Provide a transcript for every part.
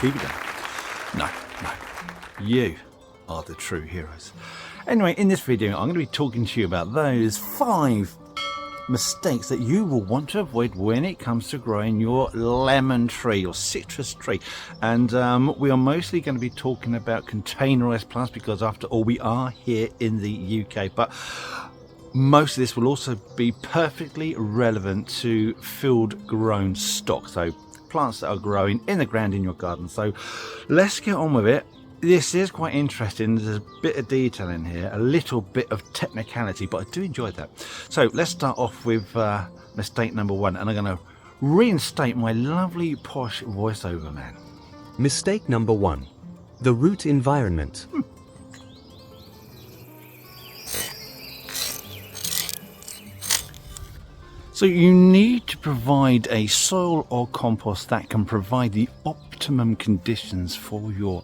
achieve again. No. You are the true heroes. Anyway, in this video, I'm going to be talking to you about those 5 mistakes that you will want to avoid when it comes to growing your lemon tree, your citrus tree. And we are mostly going to be talking about containerized plants because after all, we are here in the UK. But most of this will also be perfectly relevant to field grown stock. So plants that are growing in the ground in your garden. So let's get on with it. This is quite interesting. There's a bit of detail in here, a little bit of technicality, but I do enjoy that. So let's start off with mistake number 1, and I'm going to reinstate my lovely posh voiceover man. Mistake number 1. The root environment. So you need to provide a soil or compost that can provide the optimum conditions for your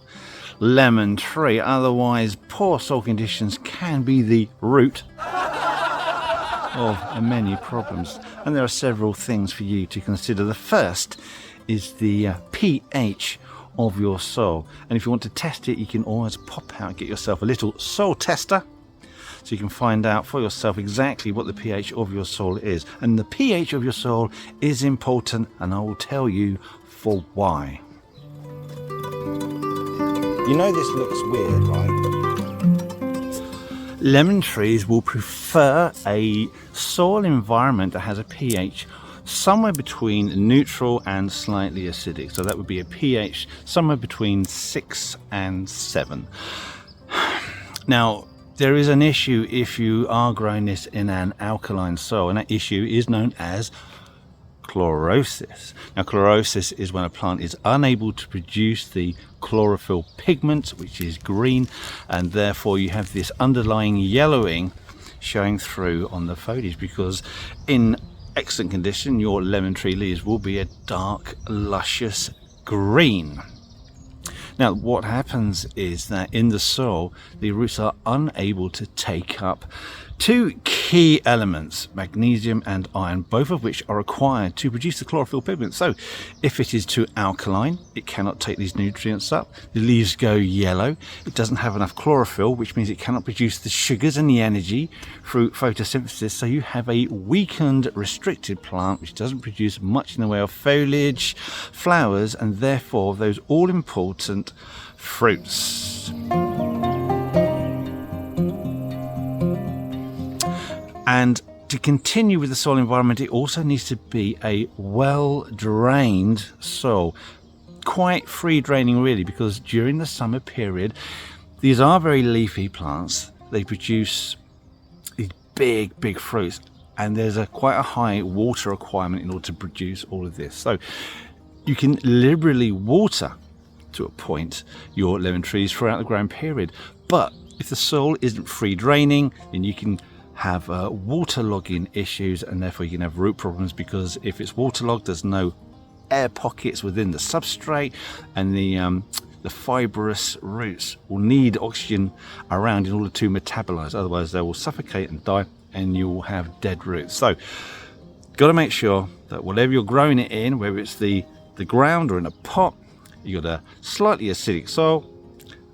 lemon tree. Otherwise, poor soil conditions can be the root of many problems. And there are several things for you to consider. The first is the pH of your soil. And if you want to test it, you can always pop out and get yourself a little soil tester, so you can find out for yourself exactly what the pH of your soil is. And the pH of your soil is important, and I will tell you for why. You know this looks weird, right? Lemon trees will prefer a soil environment that has a pH somewhere between neutral and slightly acidic. So that would be a pH somewhere between 6 and 7. Now, there is an issue if you are growing this in an alkaline soil, and that issue is known as chlorosis. Now, chlorosis is when a plant is unable to produce the chlorophyll pigment, which is green, and therefore you have this underlying yellowing showing through on the foliage, because in excellent condition your lemon tree leaves will be a dark, luscious green. Now, what happens is that in the soil, the roots are unable to take up 2 key elements, magnesium and iron, both of which are required to produce the chlorophyll pigment. So if it is too alkaline, it cannot take these nutrients up. The leaves go yellow. It doesn't have enough chlorophyll, which means it cannot produce the sugars and the energy through photosynthesis. So you have a weakened, restricted plant which doesn't produce much in the way of foliage, flowers, and therefore those all-important fruits. And to continue with the soil environment, it also needs to be a well-drained soil. Quite free draining really, because during the summer period, these are very leafy plants. They produce these big fruits, and there's quite a high water requirement in order to produce all of this. So you can liberally water to a point your lemon trees throughout the growing period. But if the soil isn't free draining, then you can have waterlogging issues, and therefore you can have root problems, because if it's waterlogged, there's no air pockets within the substrate, and the fibrous roots will need oxygen around in order to metabolize. Otherwise they will suffocate and die, and you will have dead roots. So got to make sure that whatever you're growing it in, whether it's the ground or in a pot, you got a slightly acidic soil,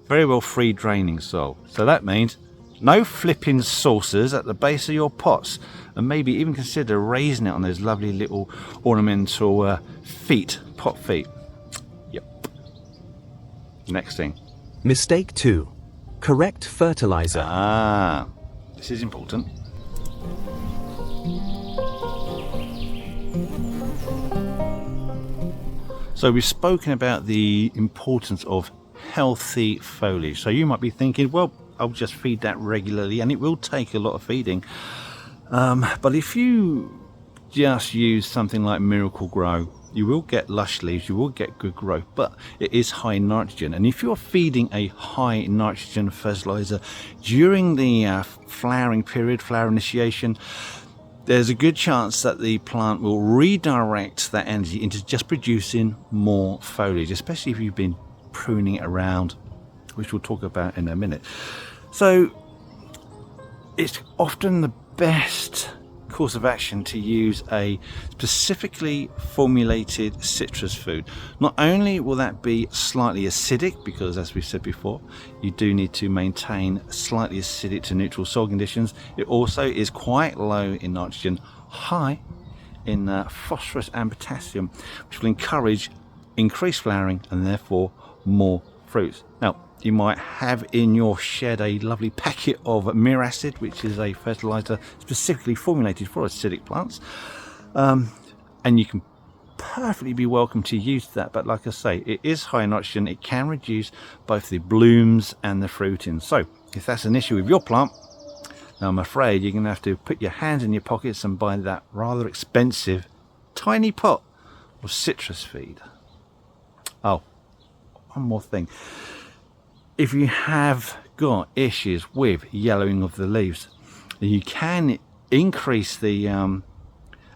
very well free draining soil. So that means no flipping saucers at the base of your pots, and maybe even consider raising it on those lovely little ornamental feet, pot feet. Yep. Next thing. Mistake 2. Correct fertilizer. This is important. So we've spoken about the importance of healthy foliage. So you might be thinking, well, I'll just feed that regularly, and it will take a lot of feeding. But if you just use something like Miracle Grow, you will get lush leaves, you will get good growth, but it is high nitrogen. And if you're feeding a high nitrogen fertilizer during the flowering period, flower initiation, there's a good chance that the plant will redirect that energy into just producing more foliage, especially if you've been pruning it around, which we'll talk about in a minute. So it's often the best course of action to use a specifically formulated citrus food. Not only will that be slightly acidic, because as we've said before, you do need to maintain slightly acidic to neutral soil conditions, it also is quite low in nitrogen, high in phosphorus and potassium, which will encourage increased flowering and therefore more fruits. Now, you might have in your shed a lovely packet of miracid, which is a fertilizer specifically formulated for acidic plants, and you can perfectly be welcome to use that. But like I say, it is high in nitrogen. It can reduce both the blooms and the fruiting. So if that's an issue with your plant, now I'm afraid you're going to have to put your hands in your pockets and buy that rather expensive tiny pot of citrus feed. Oh, one more thing. If you have got issues with yellowing of the leaves, you can increase the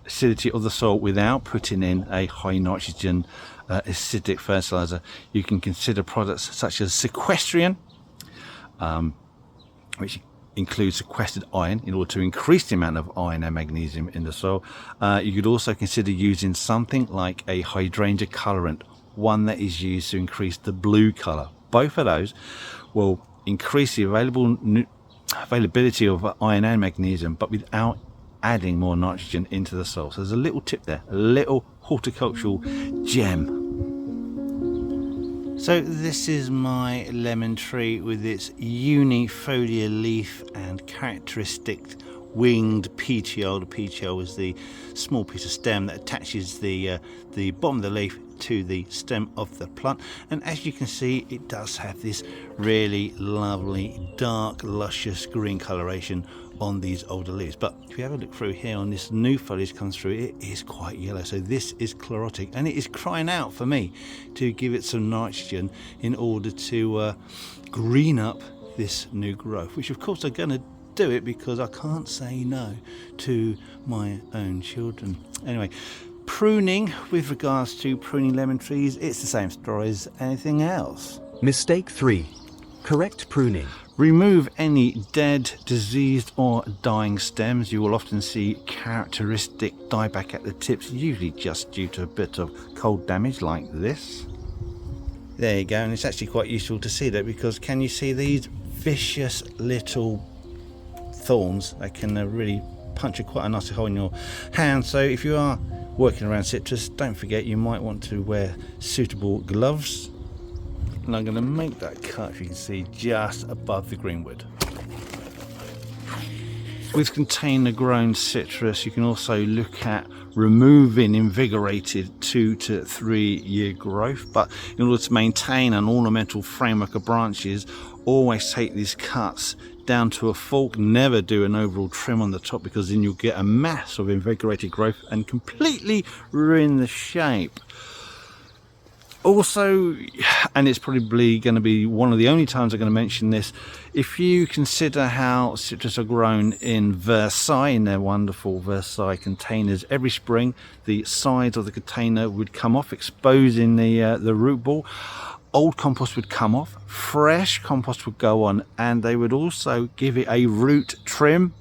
acidity of the soil without putting in a high nitrogen acidic fertilizer. You can consider products such as sequestrian, which includes sequestered iron in order to increase the amount of iron and magnesium in the soil. You could also consider using something like a hydrangea colorant, one that is used to increase the blue color. Both of those will increase the availability of iron and magnesium, but without adding more nitrogen into the soil. So there's a little tip there, a little horticultural gem. So this is my lemon tree with its unifoliar leaf and characteristic winged petiole. The petiole is the small piece of stem that attaches the bottom of the leaf to the stem of the plant, and as you can see, it does have this really lovely dark luscious green coloration on these older leaves. But if you have a look through here on this new foliage comes through, it is quite yellow. So this is chlorotic, and it is crying out for me to give it some nitrogen in order to green up this new growth, which of course I'm going to do it because I can't say no to my own children. Anyway, pruning, with regards to pruning lemon trees, it's the same story as anything else. Mistake 3. Correct pruning. Remove any dead, diseased or dying stems. You will often see characteristic dieback at the tips, usually just due to a bit of cold damage like this. There you go, and it's actually quite useful to see that, because can you see these vicious little thorns? They can really puncture quite a nasty hole in your hand. So if you are working around citrus, don't forget you might want to wear suitable gloves. And I'm going to make that cut, if you can see, just above the greenwood. With container grown citrus, you can also look at removing invigorated 2 to 3 year growth, but in order to maintain an ornamental framework of branches, always take these cuts down to a fork. Never do an overall trim on the top, because then you'll get a mass of invigorated growth and completely ruin the shape. Also, and it's probably going to be one of the only times I'm going to mention this, if you consider how citrus are grown in Versailles, in their wonderful Versailles containers, every spring the sides of the container would come off, exposing the root ball. Old compost would come off, fresh compost would go on, and they would also give it a root trim,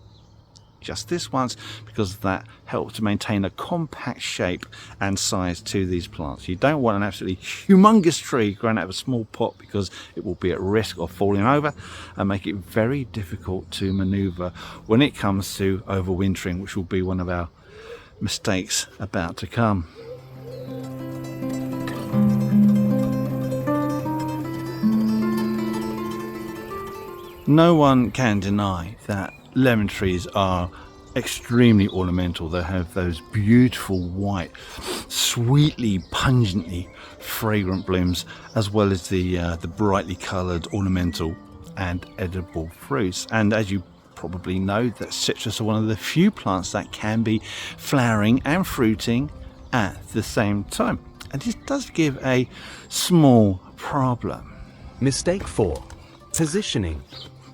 just this once, because that helps to maintain a compact shape and size to these plants. You don't want an absolutely humongous tree growing out of a small pot, because it will be at risk of falling over and make it very difficult to maneuver when it comes to overwintering, which will be one of our mistakes about to come. No one can deny that lemon trees are extremely ornamental. They have those beautiful white, sweetly, pungently fragrant blooms, as well as the brightly coloured ornamental and edible fruits. And as you probably know, that citrus are one of the few plants that can be flowering and fruiting at the same time. And this does give a small problem. Mistake 4. Positioning.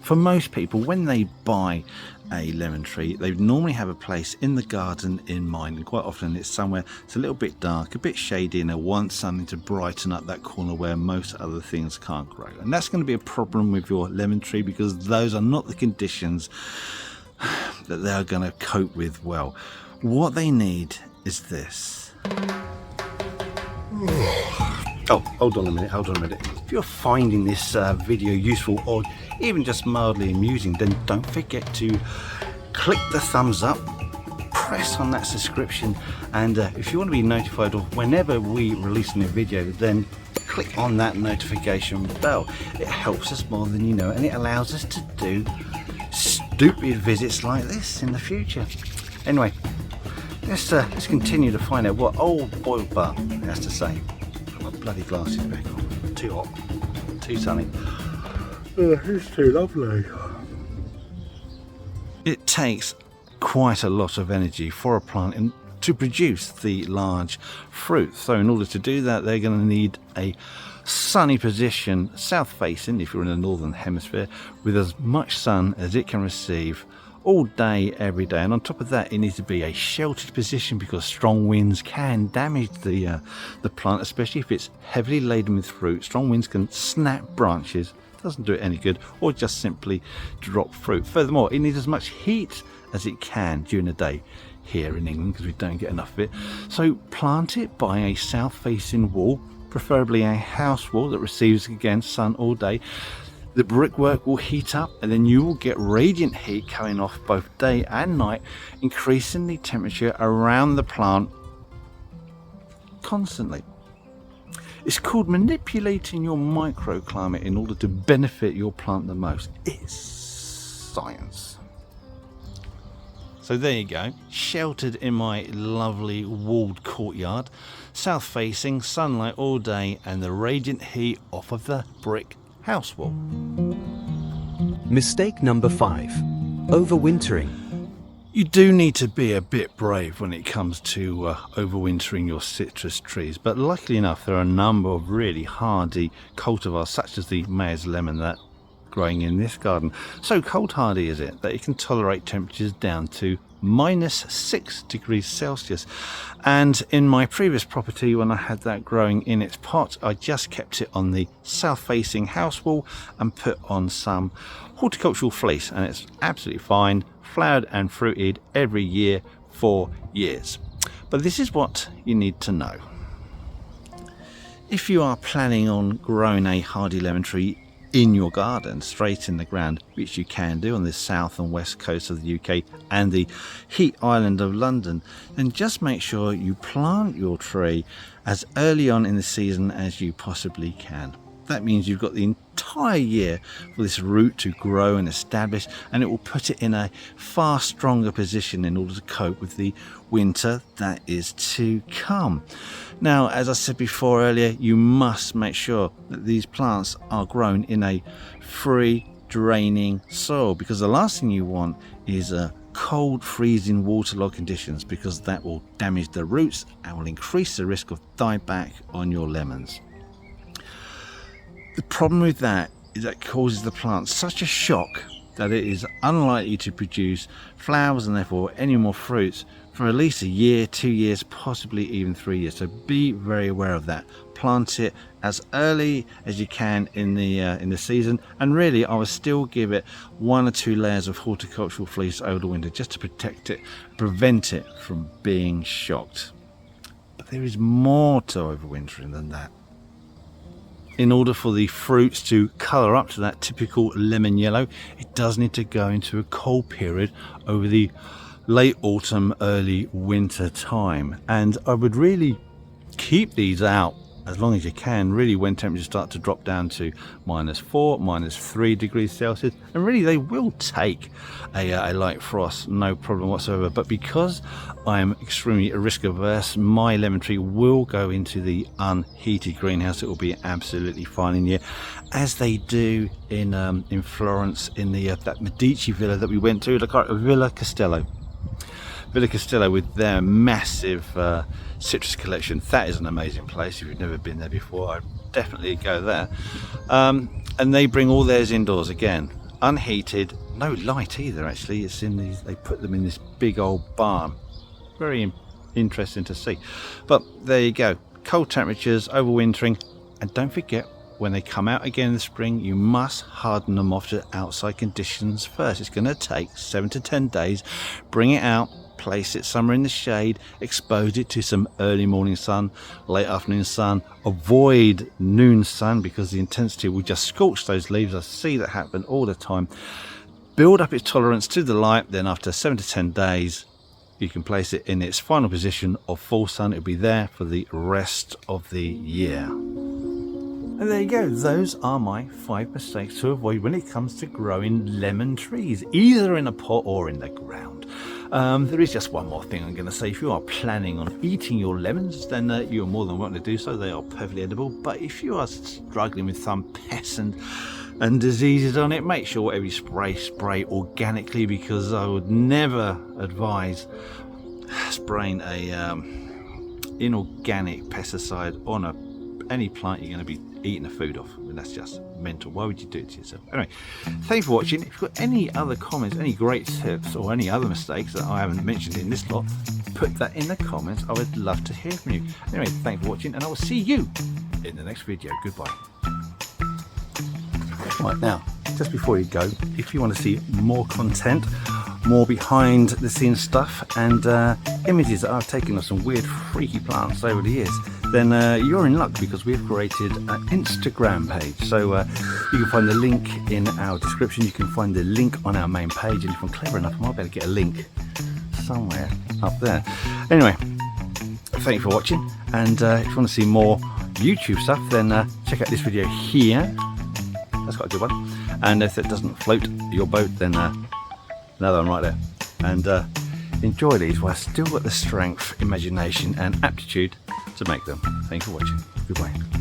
For most people, when they buy a lemon tree, they normally have a place in the garden in mind, and quite often it's somewhere it's a little bit dark, a bit shady, and they want something to brighten up that corner where most other things can't grow. And that's going to be a problem with your lemon tree, because those are not the conditions that they are going to cope with well. What they need is this. Oh, hold on a minute. If you're finding this video useful or even just mildly amusing, then don't forget to click the thumbs up, press on that subscription, and if you want to be notified of whenever we release a new video, then click on that notification bell. It helps us more than you know, and it allows us to do stupid visits like this in the future. Anyway, let's continue to find out what old boiled butt has to say. Put my bloody glasses back on. Too hot, too sunny. It's too lovely. It takes quite a lot of energy for a plant to produce the large fruit. So in order to do that, they're going to need a sunny position, south facing if you're in the northern hemisphere, with as much sun as it can receive all day, every day. And on top of that, it needs to be a sheltered position because strong winds can damage the plant, especially if it's heavily laden with fruit. Strong winds can snap branches, doesn't do it any good, or just simply drop fruit. Furthermore, it needs as much heat as it can during the day here in England because we don't get enough of it. So plant it by a south facing wall, preferably a house wall that receives again sun all day. The brickwork will heat up and then you will get radiant heat coming off both day and night, increasing the temperature around the plant constantly. It's called manipulating your microclimate in order to benefit your plant the most. It's science. So there you go, sheltered in my lovely walled courtyard, south facing, sunlight all day and the radiant heat off of the brick house wall. Mistake number 5. Overwintering. You do need to be a bit brave when it comes to overwintering your citrus trees, but luckily enough there are a number of really hardy cultivars such as the mayor's lemon that growing in this garden. So cold hardy is it that it can tolerate temperatures down to -6 degrees Celsius. And in my previous property, when I had that growing in its pot, I just kept it on the south facing house wall and put on some horticultural fleece, and it's absolutely fine, flowered and fruited every year for years. But this is what you need to know. If you are planning on growing a hardy lemon tree in your garden, straight in the ground, which you can do on the south and west coast of the UK and the heat island of London, then just make sure you plant your tree as early on in the season as you possibly can. That means you've got the entire year for this root to grow and establish, and it will put it in a far stronger position in order to cope with the winter that is to come. Now, as I said before earlier, you must make sure that these plants are grown in a free draining soil, because the last thing you want is a cold, freezing, waterlogged conditions, because that will damage the roots and will increase the risk of dieback on your lemons. The problem with that is that it causes the plant such a shock that it is unlikely to produce flowers and therefore any more fruits for at least a year, 2 years, possibly even 3 years. So be very aware of that. Plant it as early as you can in the season, and really I would still give it 1 or 2 layers of horticultural fleece over the winter just to protect it, prevent it from being shocked. But there is more to overwintering than that. In order for the fruits to colour up to that typical lemon yellow, it does need to go into a cold period over the late autumn, early winter time. And I would really keep these out as long as you can, really, when temperatures start to drop down to -4, -3 degrees Celsius. And really they will take a light frost, no problem whatsoever. But because I am extremely risk averse, my lemon tree will go into the unheated greenhouse. It will be absolutely fine in here, as they do in Florence, in the that Medici villa that we went to, Villa Castello, with their massive citrus collection. That is an amazing place. If you've never been there before, I'd definitely go there. And they bring all theirs indoors again, unheated, no light either. Actually, it's in these. They put them in this big old barn. Very interesting to see. But there you go. Cold temperatures, overwintering, and don't forget when they come out again in the spring, you must harden them off to outside conditions first. It's going to take 7 to 10 days. Bring it out, place it somewhere in the shade, expose it to some early morning sun, late afternoon sun. Avoid noon sun because the intensity will just scorch those leaves. I see that happen all the time. Build up its tolerance to the light, then after 7 to 10 days you can place it in its final position of full sun. It'll be there for the rest of the year. And there you go, those are my 5 mistakes to avoid when it comes to growing lemon trees, either in a pot or in the ground. There is just one more thing I'm going to say. If you are planning on eating your lemons, then you are more than welcome to do so. They are perfectly edible. But if you are struggling with some pests and diseases on it, make sure whatever you spray organically, because I would never advise spraying a inorganic pesticide on any plant you're going to be eating the food off. I mean, that's just mental. Why would you do it to yourself? Anyway, thanks for watching. If you've got any other comments, any great tips, or any other mistakes that I haven't mentioned in this lot, put that in the comments. I would love to hear from you. Anyway, thanks for watching, and I will see you in the next video. Goodbye. Right, now, just before you go, if you want to see more content, more behind the scenes stuff, and images that I've taken of some weird freaky plants over the years, then you're in luck, because we have created an Instagram page. So you can find the link in our description. You can find the link on our main page, and if I'm clever enough, I might be able to get a link somewhere up there. Anyway, thank you for watching, and if you want to see more YouTube stuff, then check out this video here. That's quite a good one. And if it doesn't float your boat, then another one right there. And enjoy these while I've still got the strength, imagination and aptitude to make them. Thank you for watching. Goodbye.